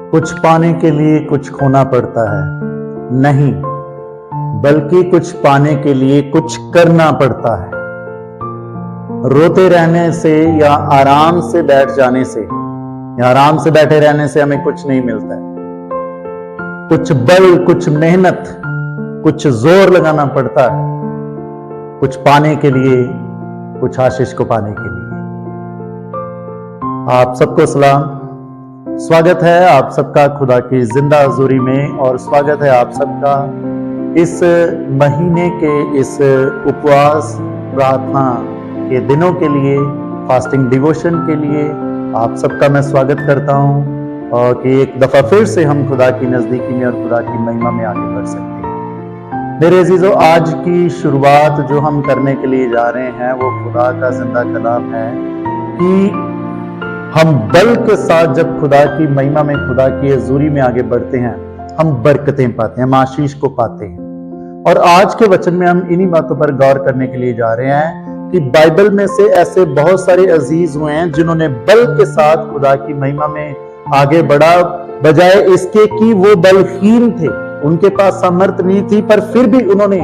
कुछ पाने के लिए कुछ खोना पड़ता है, नहीं, बल्कि कुछ पाने के लिए कुछ करना पड़ता है। रोते रहने से या आराम से बैठ जाने से या आराम से बैठे रहने से हमें कुछ नहीं मिलता है। कुछ बल, कुछ मेहनत, कुछ जोर लगाना पड़ता है कुछ पाने के लिए, कुछ आशीष को पाने के लिए। आप सबको सलाम, स्वागत है आप सबका खुदा की जिंदा हजूरी में, और स्वागत है आप सबका इस महीने के इस उपवास प्रार्थना के दिनों के लिए, फास्टिंग डिवोशन के लिए आप सबका मैं स्वागत करता हूं, और कि एक दफा फिर से हम खुदा की नजदीकी में और खुदा की महिमा में आगे बढ़ सकते हैं। मेरे अजीजों, आज की शुरुआत जो हम करने के लिए जा रहे हैं वो खुदा का जिंदा कलाम है कि हम बल के साथ जब खुदा की महिमा में, खुदा की हजूरी में आगे बढ़ते हैं, हम बरकतें पाते हैं, हम आशीष को पाते हैं। और आज के वचन में हम इन्हीं बातों पर गौर करने के लिए जा रहे हैं कि बाइबल में से ऐसे बहुत सारे अजीज हुए हैं जिन्होंने बल के साथ खुदा की महिमा में आगे बढ़ा, बजाय इसके कि वो बलहीन थे, उनके पास सामर्थ नहीं थी, पर फिर भी उन्होंने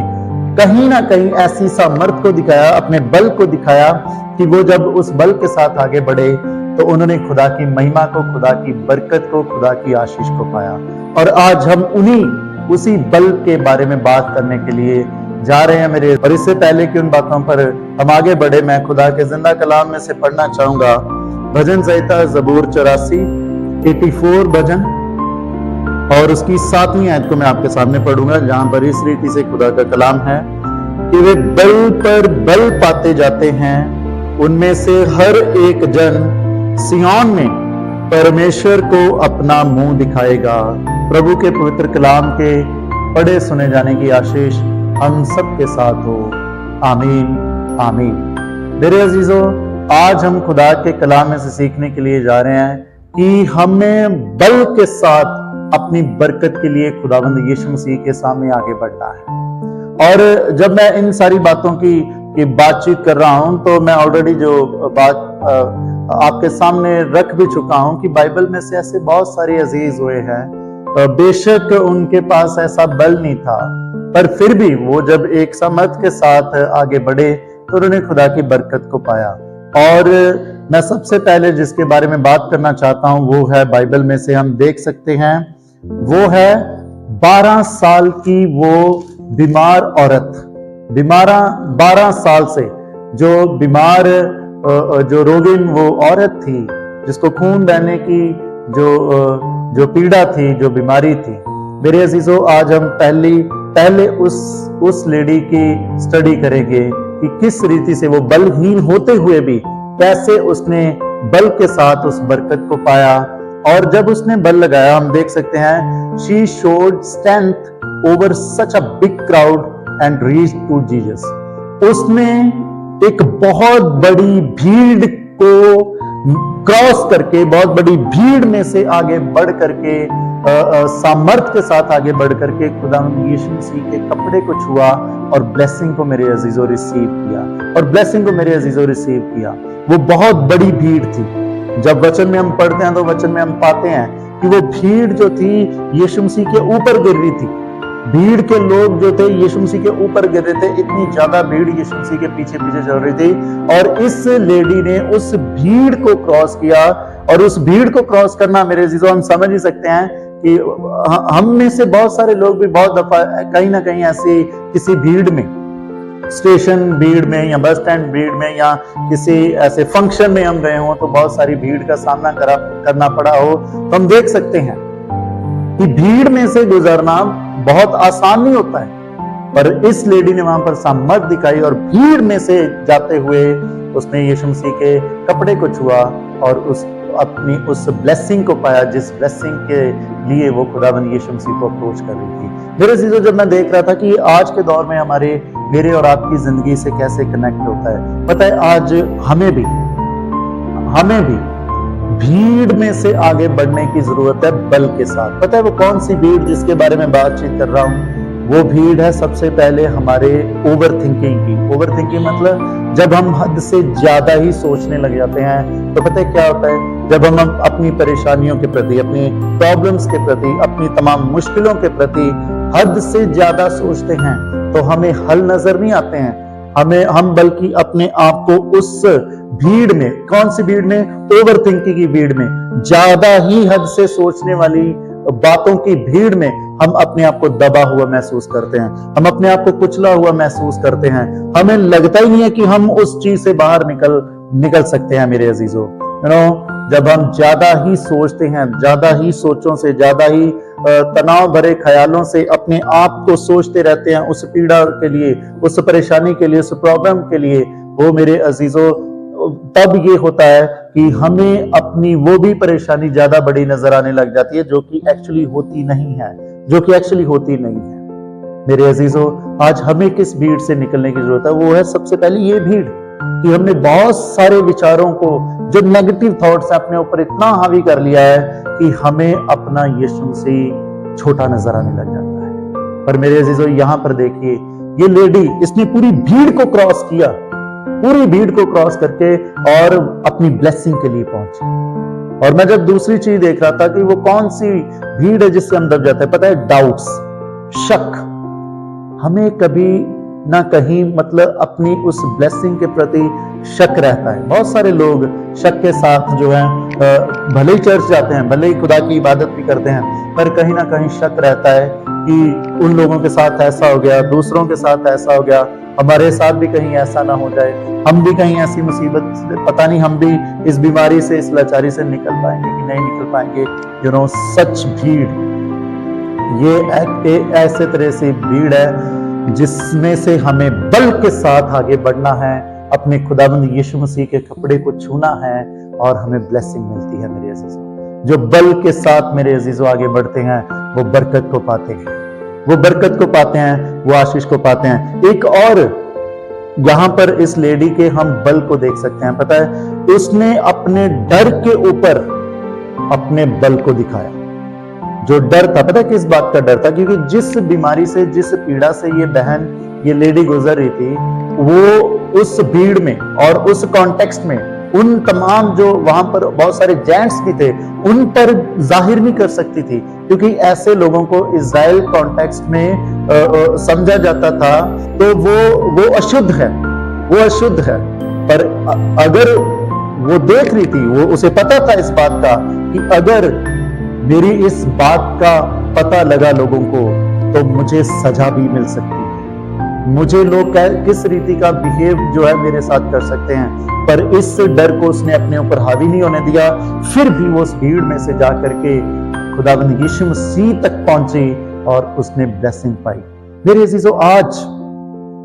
कहीं ना कहीं ऐसी सामर्थ को दिखाया, अपने बल को दिखाया कि वो जब उस बल के साथ आगे बढ़े तो उन्होंने खुदा की महिमा को, खुदा की बरकत को, खुदा की आशीष को पाया। और आज हम उसी बल के बारे में बात करने के लिए जा रहे हैं मेरे। और इससे पहले कि उन बातों पर हम आगे बढ़े, मैं खुदा के जिंदा कलाम में से पढ़ना चाहूंगा भजन संहिता जबूर 84 भजन, और उसकी 7वीं आयत को मैं आपके सामने पढ़ूंगा, जहां पर इस रीति से खुदा का कलाम है कि वे बल पर बल पाते जाते हैं, उनमें से हर एक जन सिय्योन में परमेश्वर को अपना मुंह दिखाएगा। प्रभु के पवित्र कलाम के पढ़े सुने जाने की आशीष हम सब के साथ हो, आमीन आमीन। मेरे अजीजों, आज हम खुदा के कलाम में से सीखने के लिए जा रहे हैं कि हमें बल के साथ अपनी बरकत के लिए खुदावंद यीशु मसीह के सामने आगे बढ़ना है। और जब मैं इन सारी बातों की बातचीत कर रहा हूं तो मैं ऑलरेडी जो बात आपके सामने रख भी चुका हूं कि बाइबल में से ऐसे बहुत सारे अजीज हुए हैं, बेशक उनके पास ऐसा बल नहीं था, पर फिर भी वो जब एक सामर्थ के साथ आगे बढ़े तो उन्होंने खुदा की बरकत को पाया। और मैं सबसे पहले जिसके बारे में बात करना चाहता हूं वो है, बाइबल में से हम देख सकते हैं, वो है 12 साल की वो बीमार औरत। 12 साल से जो बीमार, जो रोगिन वो औरत थी, जिसको खून बहने की जो पीड़ा थी, जो बीमारी थी। मेरे अजीजों, आज हम पहले उस लेडी की स्टडी करेंगे कि किस रीति से वो बलहीन होते हुए भी कैसे उसने बल के साथ उस बरकत को पाया। और जब उसने बल लगाया, हम देख सकते हैं, she showed strength over such a big crowd and reached to Jesus। उसने एक बहुत बड़ी भीड़ को क्रॉस करके, बहुत बड़ी भीड़ में से आगे बढ़ करके, सामर्थ के साथ आगे बढ़ करके खुदा यीशु मसीह के कपड़े को छुआ और ब्लेसिंग को मेरे अजीजों रिसीव किया। वो बहुत बड़ी भीड़ थी। जब वचन में हम पढ़ते हैं तो वचन में हम पाते हैं कि वो भीड़ जो थी यीशु मसीह के ऊपर गिर रही थी। भीड़ के लोग जो थे यीशु मसीह के ऊपर गिर रहे थे, इतनी ज्यादा भीड़ यीशु मसीह के पीछे चल रही थी। और इस लेडी ने उस भीड़ को क्रॉस किया, और उस भीड़ को क्रॉस करना, मेरे अजीजों, हम समझ ही सकते हैं कि हम में से बहुत सारे लोग भी बहुत दफा कहीं ना कहीं ऐसी किसी भीड़ में, स्टेशन भीड़ में या बस स्टैंड भीड़ में या किसी ऐसे फंक्शन में हम गए हों तो बहुत सारी भीड़ का सामना करना पड़ा हो, तो हम देख सकते हैं कि भीड़ में से गुजरना बहुत आसान नहीं होता है। पर इस लेडी ने वहां पर सामर्थ दिखाई और भीड़ में से जाते हुए उसने यीशु मसीह के कपड़े को छुआ और अपनी उस ब्लेसिंग को पाया, जिस ब्लेसिंग के लिए वो खुदावंद यीशु मसीह को अप्रोच कर रही थी। मेरे चीजों, जब मैं देख रहा था कि आज के दौर में मेरे और आपकी जिंदगी से कैसे कनेक्ट होता है, पता है, आज हमें भी भीड़ में से आगे बढ़ने की जरूरत है बल के साथ। पता है वो कौन सी भीड़ जिसके बारे में बातचीत कर रहा हूं? वो भीड़ है सबसे पहले हमारे ओवर थिंकिंग की। ओवर थिंकिंग मतलब जब हम हद से ज्यादा ही सोचने लग जाते हैं तो पता है क्या होता है, जब हम अपनी परेशानियों के प्रति, अपनी प्रॉब्लम्स के प्रति, अपनी तमाम मुश्किलों के प्रति हद से ज्यादा सोचते हैं तो हमें हल नजर नहीं आते हैं। हम बल्कि अपने आप को उस भीड़ में, कौन सी भीड़ में, ओवर थिंकिंग की भीड़ में, ज्यादा ही हद से सोचने वाली बातों की भीड़ में हम अपने आप को दबा हुआ महसूस करते हैं, हम अपने आप को कुचला हुआ महसूस करते हैं। हमें लगता ही नहीं है कि हम उस चीज से बाहर निकल सकते हैं मेरे अजीजों। जब हम ज्यादा ही सोचते हैं, ज्यादा ही सोचों से, ज्यादा ही तनाव भरे ख्यालों से अपने आप को सोचते रहते हैं उस पीड़ा के लिए, उस परेशानी के लिए, उस प्रॉब्लम के लिए, वो मेरे अजीजों तब ये होता है कि हमें अपनी वो भी परेशानी ज्यादा बड़ी नजर आने लग जाती है जो कि एक्चुअली होती नहीं है, मेरे अजीजों। आज हमें किस भीड़ से निकलने की जरूरत है? वो है सबसे पहले ये भीड़ कि हमने बहुत सारे विचारों को, जो नेगेटिव थॉट्स है, अपने ऊपर इतना हावी कर लिया है कि हमें अपना यीशु मसीह छोटा नजर आने लग जाता है। पर मेरे अजीजों, यहां पर देखिए, ये लेडी, इसने पूरी भीड़ को क्रॉस किया, पूरी भीड़ को क्रॉस करके और अपनी ब्लेसिंग के लिए पहुंची। और मैं जब दूसरी चीज देख रहा था कि वो कौन सी भीड़ है जिससे हम दब जाते हैं, पता है, डाउट्स, शक। हमें कभी ना कहीं मतलब अपनी उस ब्लेसिंग के प्रति शक रहता है। बहुत सारे लोग शक के साथ जो है भले ही चर्च जाते हैं, भले ही खुदा की इबादत भी करते हैं, पर कहीं ना कहीं शक रहता है कि उन लोगों के साथ ऐसा हो गया, दूसरों के साथ ऐसा हो गया, हमारे साथ भी कहीं ऐसा ना हो जाए, हम भी कहीं ऐसी मुसीबत से, पता नहीं हम भी इस बीमारी से, इस लाचारी से निकल पाएंगे कि नहीं निकल पाएंगे। सच भीड़, ये ऐसे तरह से भीड़ है जिसमें से हमें बल के साथ आगे बढ़ना है, अपने खुदाबंद यीशु मसीह के कपड़े को छूना है और हमें ब्लेसिंग मिलती है मेरे अजीजों। जो बल के साथ मेरे अजीजों आगे बढ़ते हैं वो बरकत को पाते हैं, वो बरकत को पाते हैं, वो आशीष को पाते हैं। एक और यहां पर इस लेडी के हम बल को देख सकते हैं। पता है, उसने अपने डर के ऊपर अपने बल को दिखाया। जो डर था, पता है किस बात का डर था? क्योंकि जिस बीमारी से, जिस पीड़ा से ये बहन, ये लेडी गुजर रही थी, वो उस भीड़ में और उस कॉन्टेक्स्ट में उन तमाम, जो वहां पर बहुत सारे जेंट्स भी थे, उन पर जाहिर नहीं कर सकती थी, क्योंकि ऐसे लोगों को इज़राइल कॉन्टेक्स्ट में समझा जाता था तो वो अशुद्ध है, वो अशुद्ध है। पर अगर वो देख रही थी, वो उसे पता था इस बात का कि अगर मेरी इस बात का पता लगा लोगों को तो मुझे सजा भी मिल सकती है, मुझे लोग किस रीति का बिहेव जो है मेरे साथ कर सकते हैं। पर इस डर को उसने अपने ऊपर हावी नहीं होने दिया, फिर भी वो उस भीड़ में से जाकर के खुदावंद यीशु मसीह तक पहुंची और उसने ब्लेसिंग पाई। मेरे अजीजों,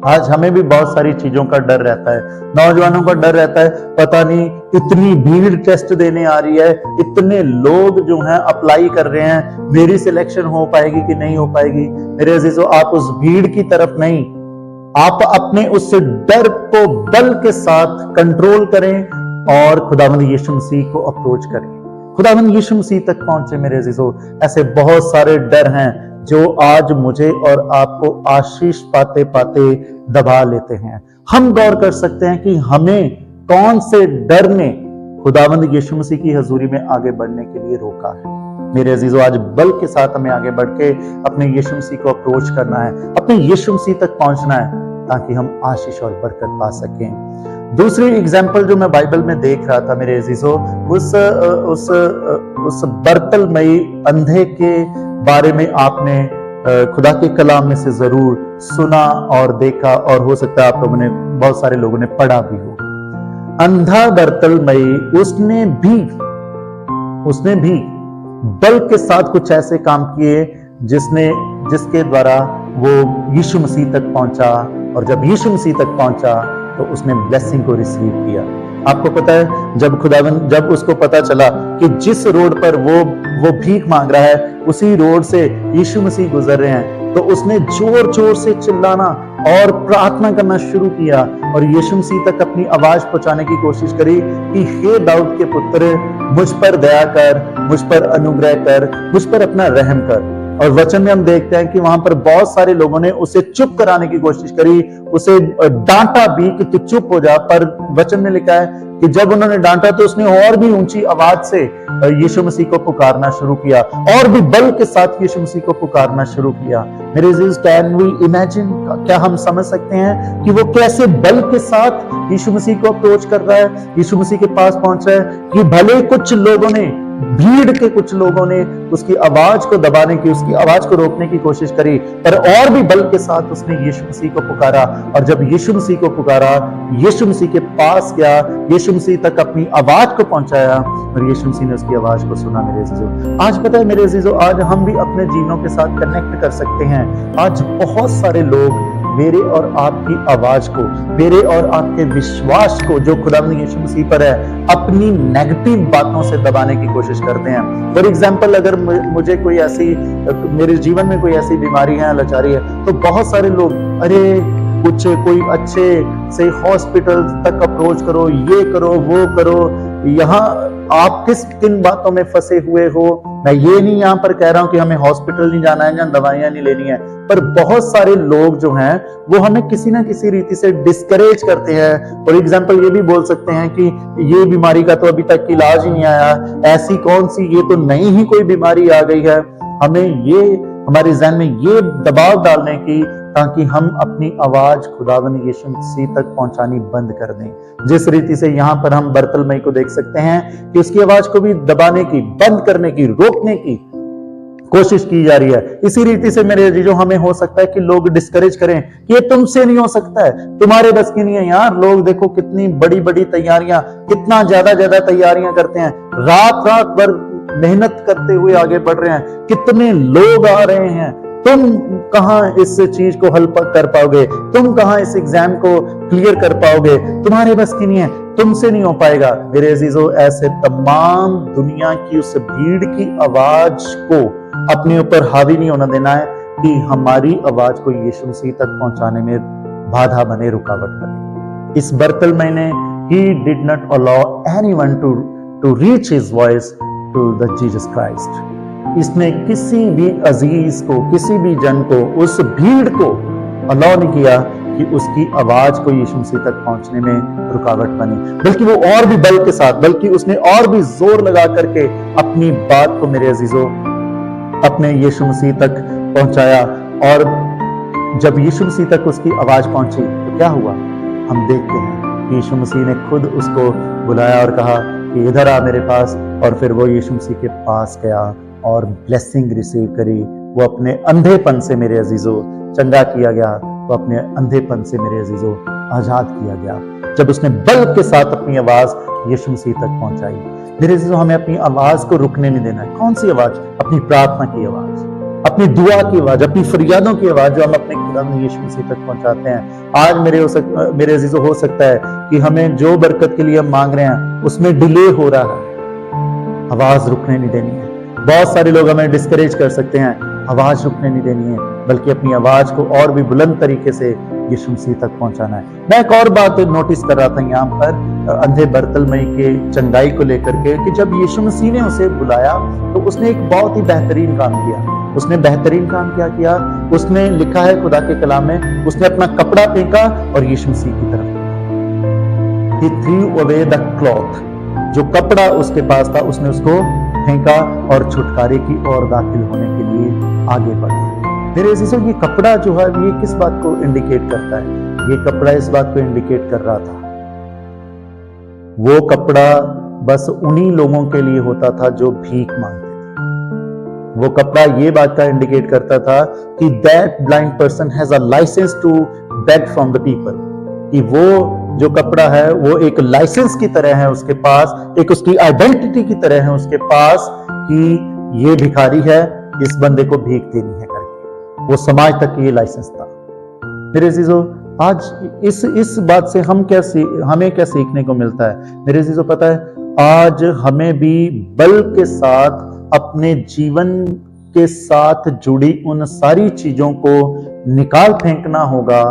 आज हमें भी बहुत सारी चीजों का डर रहता है, नौजवानों का डर रहता है, पता नहीं इतनी भीड़ टेस्ट देने आ रही है, इतने लोग जो हैं अप्लाई कर रहे हैं, मेरी सिलेक्शन हो पाएगी कि नहीं हो पाएगी। मेरे अजीजों, आप उस भीड़ की तरफ नहीं, आप अपने उस डर को बल के साथ कंट्रोल करें और खुदावंद यीशु मसीह को अप्रोच करें, खुदावंद यीशु मसीह तक पहुंचे। मेरे अजीजों, ऐसे बहुत सारे डर हैं जो आज मुझे और आपको आशीष पाते पाते दबा लेते हैं। हम गौर कर सकते हैं कि हमें कौन से डर ने खुदावंद यीशु मसीह की हजूरी में आगे बढ़ने के लिए रोका है। मेरे अजीजों, आज बल के साथ हमें आगे बढ़ के अपने यीशु मसीह को अप्रोच करना है, अपने यीशु मसीह तक पहुंचना है, ताकि हम आशीष और बरकत पा सकें। दूसरी एग्जाम्पल जो मैं बाइबल में देख रहा था मेरे अजीजों, उस बर्तलमई अंधे के बारे में आपने खुदा के कलाम में से जरूर सुना और देखा, और हो सकता है आप लोगों ने, बहुत सारे लोगों ने पढ़ा भी हो। अंधा बर्तलमई, उसने भी बल के साथ कुछ ऐसे काम किए जिसके द्वारा वो यीशु मसीह तक पहुंचा, और जब यीशु मसीह तक पहुंचा तो उसने ब्लेसिंग को रिसीव किया। आपको पता है, जब उसको पता चला कि जिस रोड पर वो भीख मांग रहा है, उसी रोड से यीशु मसीह गुजर रहे हैं, तो उसने जोर जोर से चिल्लाना और प्रार्थना करना शुरू किया और यीशु मसीह तक अपनी आवाज पहुंचाने की कोशिश करी कि हे दाऊद के पुत्र, मुझ पर दया कर, मुझ पर अनुग्रह कर, मुझ पर अपना रहम कर। और वचन में हम देखते हैं कि वहां पर बहुत सारे लोगों ने उसे चुप कराने की कोशिश करी, उसे डांटा भी कि तू चुप हो जा, पर वचन में लिखा है कि जब उन्होंने डांटा तो उसने और भी ऊंची आवाज से यीशु मसीह को पुकारना शुरू किया, और भी बल के साथ यीशु मसीह को पुकारना शुरू किया। मेरे अजीज, कैन वी इमेजिन, क्या हम समझ सकते हैं कि वो कैसे बल के साथ यीशु मसीह को अप्रोच कर रहा है, यीशु मसीह के पास पहुंच रहा है कि भले कुछ लोगों ने, भीड़ के कुछ लोगों ने उसकी आवाज को दबाने की, उसकी आवाज को रोकने की कोशिश करी, पर और भी बल के साथ उसने यीशु मसीह को पुकारा। और जब यीशु मसीह को पुकारा, यीशु मसीह के पास गया, यीशु मसीह तक अपनी आवाज को पहुंचाया और यीशु मसीह ने उसकी आवाज को सुना। मेरे अजीजों, आज पता है मेरे अजीजों, आज हम भी अपने जीवनों के साथ कनेक्ट कर सकते हैं। आज बहुत सारे लोग मेरे और आपकी आवाज को, मेरे और आपके विश्वास को जो खुदावंद यीशु मसीह पर है, अपनी नेगेटिव बातों से दबाने की कोशिश करते हैं। फॉर एग्जाम्पल, अगर मुझे कोई ऐसी, मेरे जीवन में कोई ऐसी बीमारी है, लाचारी है, तो बहुत सारे लोग, अरे कुछ कोई अच्छे से हॉस्पिटल तक अप्रोच करो, ये करो, वो करो, यहाँ आप किन बातों में फंसे हुए हो। मैं ये नहीं यहाँ पर कह रहा हूं कि हमें हॉस्पिटल नहीं जाना है या दवाइयां नहीं लेनी है, पर बहुत सारे लोग जो हैं वो हमें किसी ना किसी रीति से डिस्करेज करते हैं। फॉर एग्जाम्पल, ये भी बोल सकते हैं कि ये बीमारी का तो अभी तक इलाज ही नहीं आया, ऐसी कौन सी, ये तो नई ही कोई बीमारी आ गई है। हमें ये, हमारे ज़हन में ये दबाव डालने की, ताकि हम अपनी आवाज खुदावंद यीशु मसीह तक पहुंचानी बंद कर दें। जिस रीति से यहाँ पर हम बरतलमई को देख सकते हैं कि उसकी आवाज को भी दबाने की, बंद करने की, रोकने की कोशिश की जा रही है। इसी रीति से मेरे अजीजों, हमें हो सकता है कि लोग डिस्करेज करें कि ये तुमसे नहीं हो सकता है, तुम्हारे बस की नहीं है। यार, लोग देखो कितनी बड़ी बड़ी तैयारियां, कितना ज्यादा तैयारियां करते हैं, रात रात भर मेहनत करते हुए आगे बढ़ रहे हैं, कितने लोग आ रहे हैं। तुम कहां इस चीज को हल कर पाओगे, तुम कहां इस एग्जाम को क्लियर कर पाओगे, तुम्हारे बस की नहीं है, तुमसे नहीं हो पाएगा। मेरे अजीजों, ऐसे तमाम दुनिया की उस भीड़ की आवाज को अपने ऊपर हावी नहीं होना देना है कि हमारी आवाज को यीशु मसीह तक पहुंचाने में बाधा बने, रुकावट बने। इस बरतलमई ने, he did not allow anyone to reach his voice to the Jesus Christ. इसने किसी भी अजीज को, किसी भी जन को, उस भीड़ को अलाउ नहीं किया कि उसकी आवाज को यीशु मसीह तक पहुंचने में रुकावट बनी, बल्कि वो और भी बल के साथ, बल्कि उसने और भी जोर लगा करके अपनी बात को, मेरे अजीजों, अपने यीशु मसीह तक पहुंचाया। और जब यीशु मसीह तक उसकी आवाज पहुंची तो क्या हुआ, हम देखते हैं यीशु मसीह ने खुद उसको बुलाया और कहा कि इधर आ मेरे पास। और फिर वो यीशु मसीह के पास गया और ब्लेसिंग रिसीव करी। वो अपने अंधेपन से, मेरे अजीजों, चंगा किया गया। वो अपने अंधेपन से, मेरे अजीजों, आजाद किया गया जब उसने बल के साथ अपनी आवाज यीशु मसीह तक पहुंचाई। मेरे अजीजों, हमें अपनी आवाज को रुकने नहीं देना है। कौन सी आवाज? अपनी प्रार्थना की आवाज, अपनी दुआ की आवाज, अपनी फरियादों की आवाज, जो हम अपने खुदावंद यीशु मसीह तक पहुंचाते हैं। आज मेरे अजीजों, हो सकता है कि हमें जो बरकत के लिए हम मांग रहे हैं उसमें डिले हो रहा है, आवाज रुकने नहीं देनी है। बहुत सारे लोग हमें डिस्करेज कर सकते हैं, आवाज रुकने नहीं देनी है, बल्कि अपनी आवाज को और भी बुलंद तरीके से यीशु मसीह तक पहुंचाना है। मैं एक और बात नोटिस कर रहा था यहाँ पर अंधे बरतलमई के चंगाई को लेकर के, कि जब यीशु मसीह ने उसे बुलाया तो उसने एक बहुत ही बेहतरीन काम किया। उसने बेहतरीन काम क्या किया? उसने, लिखा है खुदा के कलाम में, उसने अपना कपड़ा फेंका और यीशु मसीह की तरफ देखा। He threw away the cloth, जो कपड़ा उसके पास था उसने उसको फेंका और छुटकारे की ओर दाखिल होने के लिए आगे बढ़ा। मेरे अजीजों, ये कपड़ा जो है, ये किस बात को इंडिकेट करता है? ये कपड़ा इस बात को इंडिकेट कर रहा था, वो कपड़ा बस उन्हीं लोगों के लिए होता था जो भीख मांगते थे। वो कपड़ा ये बात का इंडिकेट करता था कि that blind person has a license to beg from the people, कि वो जो कपड़ा है वो एक लाइसेंस की तरह है उसके पास, एक उसकी आइडेंटिटी की तरह है उसके पास, कि ये भिखारी है, इस बंदे को भीख देनी है करके। वो समाज तक ये लाइसेंस था। मेरे अजीजों, आज इस बात से हमें क्या सीखने को मिलता है? मेरे अजीजों, पता है, आज हमें भी बल के साथ अपने जीवन के साथ जुड़ी उन सारी चीजों को निकाल फेंकना होगा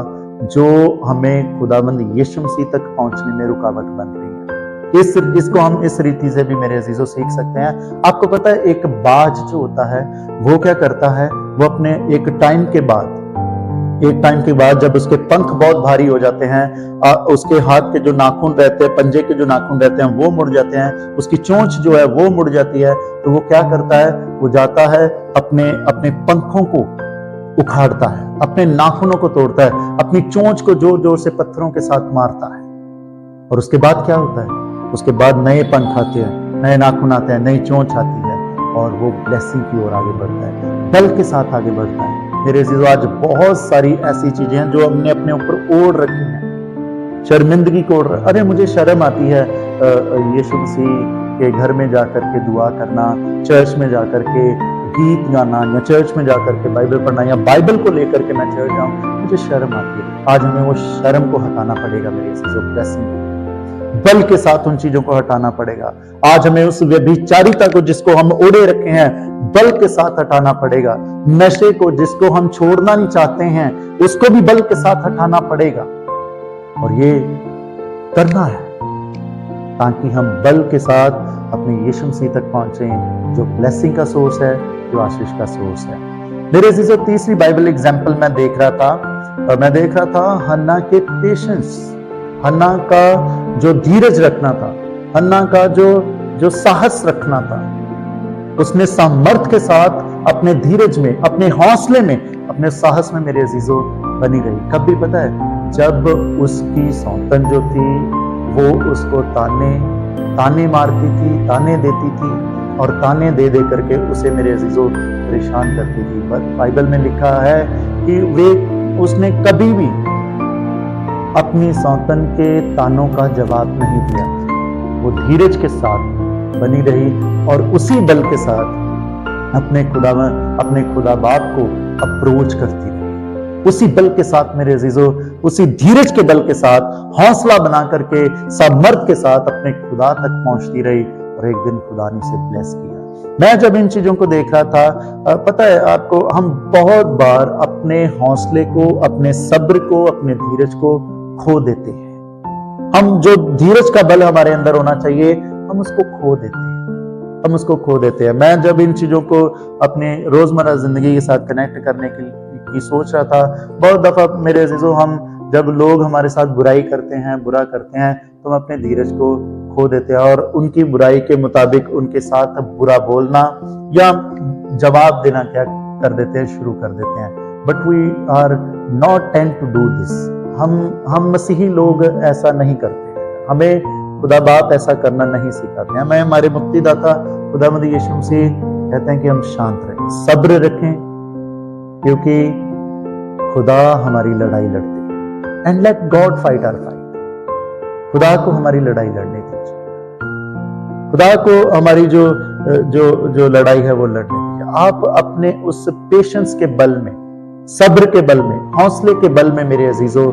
जो हमें खुदावंद यीशु मसीह तक पहुंचने में रुकावट बन रही है। इसको हम इस रीति से भी मेरे अजीजों सीख सकते हैं। आपको पता है एक बाज जो होता है वो क्या करता है, वो अपने एक टाइम के बाद जब उसके पंख बहुत भारी हो जाते हैं, उसके हाथ के जो नाखून रहते हैं, पंजे के जो नाखून रहते हैं वो मुड़ जाते हैं, उसकी चोंच जो है वो मुड़ जाती है, तो वो क्या करता है, वो जाता है अपने पंखों को उखाड़ता है, अपने नाखूनों को तोड़ता है, अपनी चोंच को जोर जोर से पत्थरों के साथ मारता है। और उसके बाद क्या होता है, उसके बाद नए पंख आते हैं, नए नाखून आते हैं, नई चोंच आती है और वो ब्लेसिंग की ओर आगे बढ़ता है, बल के साथ आगे बढ़ता है। मेरे अजीजों, आज बहुत सारी ऐसी चीजें हैं जो हमने अपने ऊपर ओढ़ रखी हैं, शर्मिंदगी को ओढ़। अरे मुझे शर्म आती है यीशु मसीह के घर में जाकर के दुआ करना, चर्च में जाकर के गीत गाना, या चर्च में जाकर के बाइबल पढ़ना, या बाइबल को लेकर के मैं चर्च जाऊं, मुझे शर्म आती है। आज हमें वो शर्म को हटाना पड़ेगा मेरे अजीजों, ब्लेसिंग बल के साथ उन चीजों को हटाना पड़ेगा। आज हमें उस व्यभिचारिता को जिसको हम ओढ़े रखे हैं बल के साथ हटाना पड़ेगा। नशे को जिसको हम छोड़ना नहीं चाहते हैं उसको भी बल के साथ हटाना पड़ेगा। और ये करना है ताकि हम बल के साथ अपने यीशु मसीह तक पहुंचे, जो ब्लेसिंग का सोर्स है, जो आशीष का सोर्स है। मेरे अजीजों, तीसरी बाइबल एग्जाम्पल मैं देख रहा था हन्ना के पेशेंस, हन्ना का जो धीरज रखना था, हन्ना का जो साहस रखना था। उसने सामर्थ के साथ अपने धीरज में, अपने हौसले में, अपने साहस में मेरे अजीजों बनी रही। कब भी पता है, जब उसकी सौतन जो थी वो उसको ताने मारती थी, ताने देती थी, और ताने दे करके उसे मेरे अजीजों परेशान करती थी। बाइबल में लिखा है कि उसने कभी भी अपनी सौतन के तानों का जवाब नहीं दिया। वो धीरज के साथ बनी रही और उसी बल के साथ अपने खुदा बाप को अप्रोच करती रही। उसी बल के साथ मेरे अजीजों, उसी धीरज के बल के साथ हौसला बना करके सामर्थ के साथ अपने खुदा तक पहुंचती रही, और एक दिन खुदा ने उसे ब्लेस किया। मैं जब इन चीजों को देख रहा था, पता है आपको, हम बहुत बार अपने हौसले को, अपने सब्र को, अपने धीरज को खो देते हैं। हम जो धीरज का बल हमारे अंदर होना चाहिए, हम उसको खो देते हैं। मैं जब इन चीजों को अपने रोजमर्रा जिंदगी के साथ कनेक्ट करने की सोच रहा था, बहुत दफा मेरे अजीजों, हम जब लोग हमारे साथ बुराई करते हैं, बुरा करते हैं, तो हम अपने धीरज को खो देते हैं और उनकी बुराई के मुताबिक उनके साथ बुरा बोलना या जवाब देना क्या कर देते हैं, शुरू कर देते हैं। But we are not tend to do this. हम मसीही लोग ऐसा नहीं करते, हमें खुदा बाप ऐसा करना नहीं सिखाते हैं। हमें हमारे मुक्तिदाता खुदावंद यीशु मसीह कहते हैं कि हम शांत रहें, सब्र रखें, क्योंकि खुदा हमारी लड़ाई लड़ते हैं। And let God fight our fight. खुदा को हमारी लड़ाई लड़ने दीजिए, खुदा को हमारी जो लड़ाई है वो लड़ने दीजिए। आप अपने उस पेशेंस के बल में, सब्र के बल में, हौसले के बल में मेरे अजीजों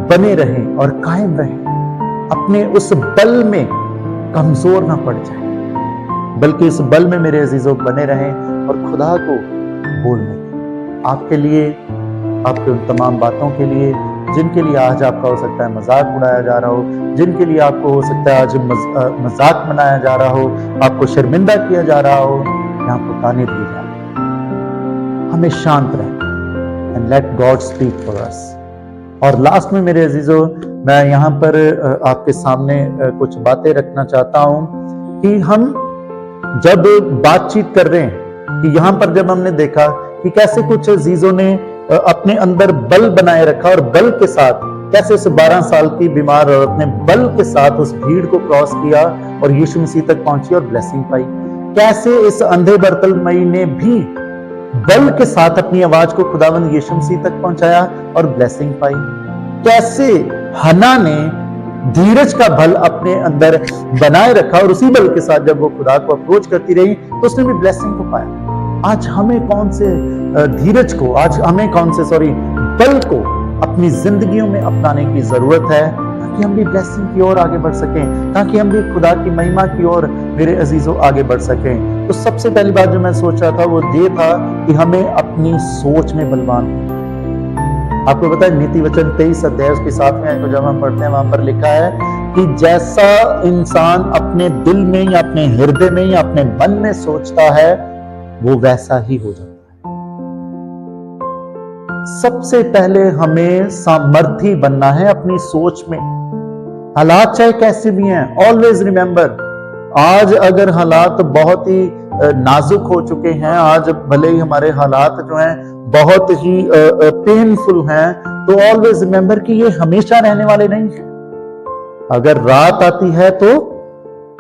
बने रहें और कायम रहें। अपने उस बल में कमजोर ना पड़ जाए, बल्कि इस बल में मेरे अजीजों बने रहें और खुदा को बोलने दें। आपके लिए, आपके उन तमाम बातों के लिए जिनके लिए आज आपका हो सकता है मजाक उड़ाया जा रहा हो, जिनके लिए आपको हो सकता है आज मजाक मनाया जा रहा हो, आपको शर्मिंदा किया जा रहा हो, या आपको ताने दिए जा रहे हो, हमें शांत रहें and let God speak for us। और लास्ट में मेरे अजीजों, मैं यहाँ पर आपके सामने कुछ बातें रखना चाहता हूँ कि हम जब बातचीत कर रहे हैं, कि यहाँ पर जब हमने देखा कि कैसे कुछ अजीजों ने अपने अंदर बल बनाए रखा और बल के साथ कैसे उस 12 साल की बीमार औरत ने बल के साथ उस भीड़ को क्रॉस किया और यीशु मसीह तक पहुंची और ब्लेसिंग पाई। कैसे इस अंधे बर्तलमई ने भी बल के साथ अपनी आवाज को खुदावंद यीशु मसीह तक पहुंचाया और ब्लेसिंग पाई। कैसे हन्ना ने धीरज का बल अपने अंदर बनाए रखा और उसी बल के साथ जब वो खुदा को अप्रोच करती रही तो उसने भी ब्लेसिंग को पाया। आज हमें कौन से धीरज को, आज हमें कौन से बल को अपनी जिंदगियों में अपनाने की जरूरत है, ताकि हम भी ब्लेसिंग की ओर आगे बढ़ सकें, ताकि हम भी खुदा की महिमा की ओर मेरे अजीजों आगे बढ़ सकें। तो सबसे पहली बात जो मैं सोच रहा था वो ये था कि हमें अपनी सोच में बलवान होना। आपको पता है नीति वचन 23 अध्याय उसके 7वें को जब हम पढ़ते हैं, वहां पर लिखा है कि जैसा इंसान अपने दिल में या अपने हृदय में या अपने मन में सोचता है वो वैसा ही हो जाता है। सबसे पहले हमें सामर्थी बनना है अपनी सोच में। हालात चाहे कैसे भी हैं, ऑलवेज रिमेंबर, आज अगर हालात बहुत ही नाजुक हो चुके हैं, आज भले ही हमारे हालात जो हैं बहुत ही पेनफुल हैं, तो ऑलवेज रिमेंबर कि ये हमेशा रहने वाले नहीं है। अगर रात आती है तो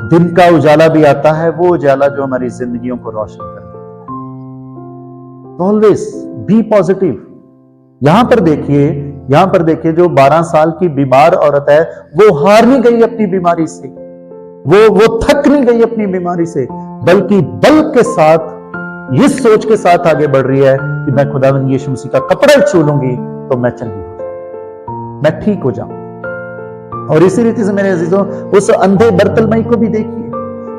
दिन का उजाला भी आता है, वो उजाला जो हमारी जिंदगियों को रोशन कर देता है। Always be positive. यहां पर देखिए जो 12 साल की बीमार औरत है, वो हार नहीं गई अपनी बीमारी से, वो थक नहीं गई अपनी बीमारी से, बल्कि बल के साथ इस सोच के साथ आगे बढ़ रही है कि मैं खुदावंद यीशु मसीह का कपड़ा छू लूंगी तो मैं चंगी हो जाऊं, मैं ठीक हो जाऊं। और इसी रीति से मेरे अजीजों, उस अंधे बर्तलमई को भी देखिए,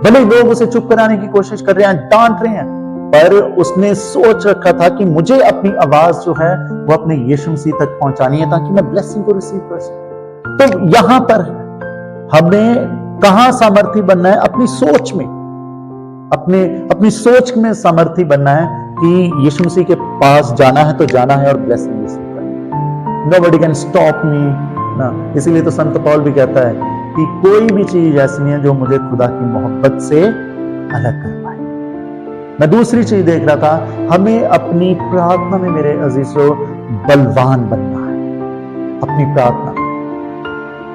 भले लोग उसे चुप कराने की कोशिश कर रहे हैं, डांट रहे हैं, पर उसने सोच रखा था कि मुझे अपनी आवाज जो है वो अपने यीशु मसीह तक पहुंचानी है ताकि मैं ब्लेसिंग को रिसीव कर सकूं। तो यहां पर हमें कहां सामर्थी बनना है? अपनी सोच में, अपनी सोच में सामर्थी बनना है कि यीशु मसीह के पास जाना है तो जाना है और ब्लेसिंग रिसीव करना। Nobody can stop me ना। इसीलिए तो संत पौल भी कहता है कि कोई भी चीज ऐसी नहीं है जो मुझे खुदा की मोहब्बत से अलग कर पाए। मैं दूसरी चीज देख रहा था, हमें अपनी प्रार्थना में मेरे अजीजों बलवान बनना है। अपनी प्रार्थना,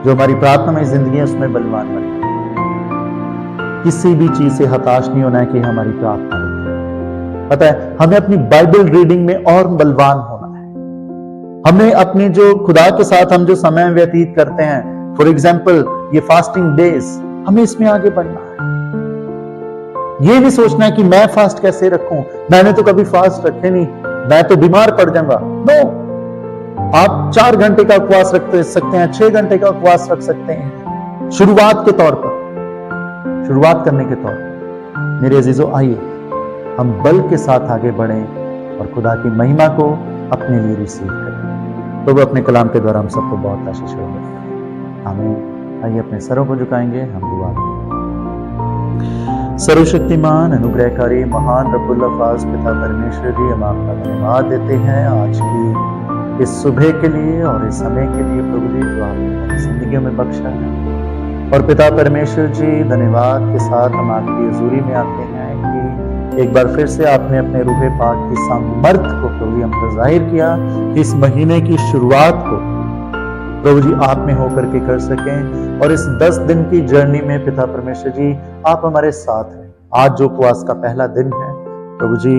जो हमारी प्रार्थना में जिंदगी है उसमें बलवान बनना है। किसी भी चीज से हताश नहीं होना है कि हमारी प्रार्थना है। पता है, हमें अपनी बाइबल रीडिंग में और बलवान होना है। हमें अपने जो खुदा के साथ हम जो समय व्यतीत करते हैं, फॉर एग्जाम्पल ये फास्टिंग डेज, हमें इसमें आगे बढ़ना है। ये नहीं सोचना है कि मैं फास्ट कैसे रखूं, मैंने तो कभी फास्ट रखे नहीं, मैं तो बीमार पड़ जाऊंगा। नो, आप 4 घंटे का उपवास रख सकते हैं, 6 घंटे का उपवास रख सकते हैं, शुरुआत के तौर पर, शुरुआत करने के तौर पर। मेरे अजीजों, आइए हम बल के साथ आगे बढ़ें और खुदा की महिमा को अपने लिए रिसीव करें। तो वो अपने कलाम के द्वारा हम सबको बहुत आशीष दें। आमीन। आइए अपने सरों को झुकाएंगे, हम दुआ करेंगे। सर्वशक्तिमान, अनुग्रहकारी, महान रब्बुल अल्फाज पिता परमेश्वर जी, हम आपका धन्यवाद देते हैं आज की इस सुबह के लिए और इस समय के लिए प्रभु जी, जो आपने हमारी जिंदगियों में बख्शा है। और पिता परमेश्वर जी, धन्यवाद के साथ हम आपकी हजूरी में आते हैं कि एक बार फिर से आपने अपने रूहे पाक की सामर्थ को प्रभु जी हम पर जाहिर किया कि इस महीने की शुरुआत को प्रभु जी आप में होकर के कर सकें। और इस 10 दिन की जर्नी में पिता परमेश्वर जी आप हमारे साथ हैं। आज जो उपवास का पहला दिन है प्रभु जी,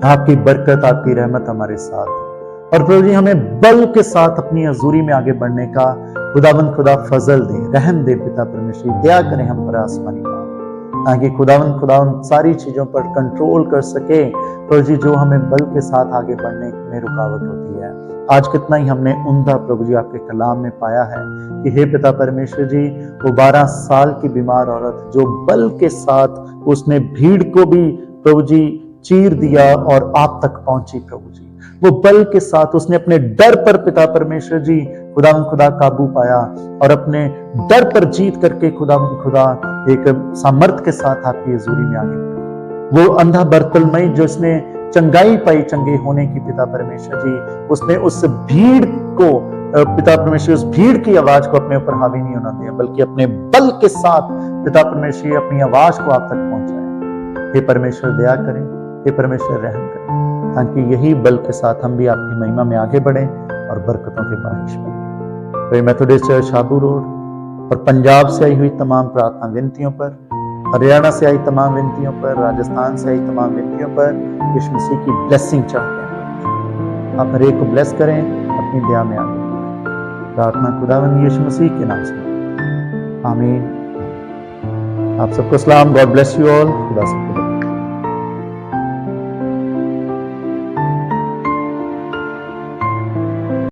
आपकी बरकत, आपकी रहमत हमारे साथ है। और प्रभु जी हमें बल के साथ अपनी हजूरी में आगे बढ़ने का खुदा फजल दे, रहम दे पिता परमेश्वर, दया करें हम पर आसमानी बाप, ताकि खुदावन सारी चीजों पर कंट्रोल कर सके प्रभु जी, जो हमें बल के साथ आगे बढ़ने में रुकावट होती है। आज कितना ही हमने उम्दा प्रभु जी आपके कलाम में पाया है कि हे पिता परमेश्वर जी, वो 12 साल की बीमार औरत जो बल के साथ उसने भीड़ को भी प्रभु जी चीर दिया और आप तक पहुंची प्रभु जी, वो बल के साथ उसने अपने डर पर पिता परमेश्वर जी खुदा काबू पाया और अपने डर पर जीत करके खुदा एक सामर्थ के साथ आपकी हजूरी में आगे बढ़ी। वो अंधा बर्तलमई जो इसने चंगाई पाई चंगे होने की पिता परमेश्वर जी, उसने उस भीड़ को पिता परमेश्वर, उस भीड़ की आवाज को अपने ऊपर हावी नहीं होना दिया, बल्कि अपने बल के साथ पिता परमेश्वर अपनी आवाज को आप तक पहुंचाया। हे परमेश्वर दया करें, हे परमेश्वर रहम करें, ताकि यही बल के साथ हम भी आपकी महिमा में आगे बढ़े और बरकतों के बारिश बने। मेथोडिस्ट चर्च शाबू रोड और पंजाब से आई हुई तमाम प्रार्थना विनतियों पर, हरियाणा से आई तमाम विनतियों पर, राजस्थान से आई तमाम विनतियों पर यीशु मसीह की ब्लेसिंग चाहते हैं। आप हर एक को ब्लेस करें, अपनी दया में आगे बढ़ें। प्रार्थना खुदावंद यीशु मसीह के नाम से, आमीन। आप सबको सलाम, गॉड ब्लेस यू ऑल। खुदा सबको